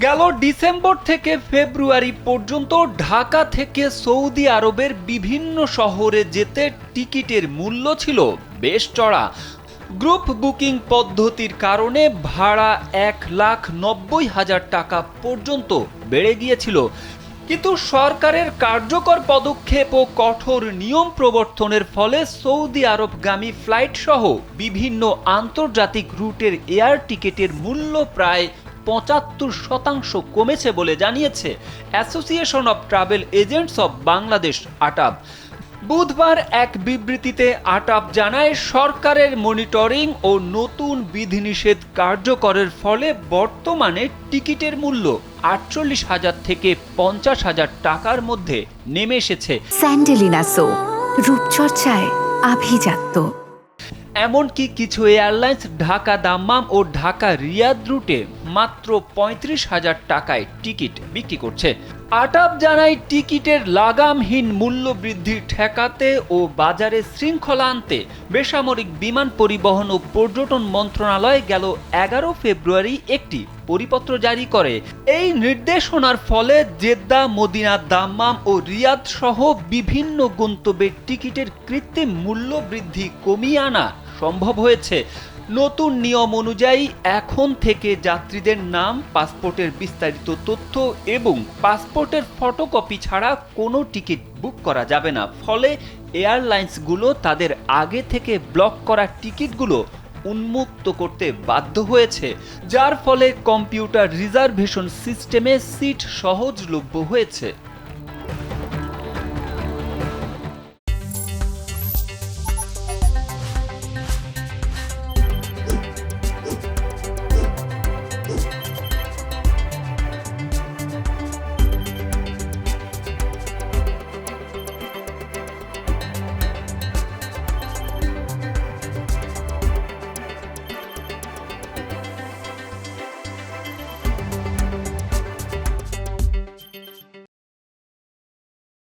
গেল ডিসেম্বর থেকে ফেব্রুয়ারি পর্যন্ত ঢাকা থেকে সৌদি আরবের বিভিন্ন শহরে যেতে টিকিটের মূল্য ছিল বেশ চড়া। গ্রুপ বুকিং পদ্ধতির কারণে ভাড়া 1,90,000 টাকা পর্যন্ত বেড়ে গিয়েছিল। কিন্তু সরকারের কার্যকর পদক্ষেপ ও কঠোর নিয়ম প্রবর্তনের ফলে সৌদি আরবগামী ফ্লাইট সহ বিভিন্ন আন্তর্জাতিক রুটের এয়ার টিকিটের মূল্য প্রায় ৭৫% কমেছে বলে জানিয়েছে association of travel agents of Bangladesh ATAB. বুধবার এক বিবৃতিতে আটাব জানায়, সরকারের মনিটরিং ও নতুন বিধিনিষেধ কার্যকরের ফলে বর্তমানে টিকিটের মূল্য ৪৮,০০০ থেকে ৫০,০০০ টাকার মধ্যে নেমে এসেছে। স্যান্ডেলিনা সো, রূপচর্চায় আভিজাত্য। এমনকি কিছু এয়ারলাইন্স ঢাকা দাম্মাম ও ঢাকা রিয়াদ রুটে মাত্র ৩৫,০০০ টাকায় টিকিট বিক্রি করছে। আটাব জানায়, টিকিটের লাগামহীন মূল্য বৃদ্ধি ঠেকাতে ও বাজারে শৃঙ্খলা আনতে বেসামরিক বিমান পরিবহন ও পর্যটন মন্ত্রণালয় গেল ১১ ফেব্রুয়ারি একটি পরিপত্র জারি করে। এই নির্দেশনার ফলে জেদ্দা, মদিনা, দাম্মাম ও রিয়াদ সহ বিভিন্ন গন্তব্যের টিকিটের কৃত্রিম মূল্য বৃদ্ধি কমিয়ে আনা সম্ভব হয়েছে। নতুন নিয়ম অনুযায়ী এখন থেকে যাত্রীদের নাম, পাসপোর্টের বিস্তারিত তথ্য এবং পাসপোর্টের ফটোকপি ছাড়া কোনো টিকিট বুক করা যাবে না। ফলে এয়ারলাইন্সগুলো তাদের আগে থেকে ব্লক করা টিকিটগুলো উন্মুক্ত করতে বাধ্য হয়েছে, যার ফলে কম্পিউটার রিজার্ভেশন সিস্টেমে সিট সহজলভ্য হয়েছে।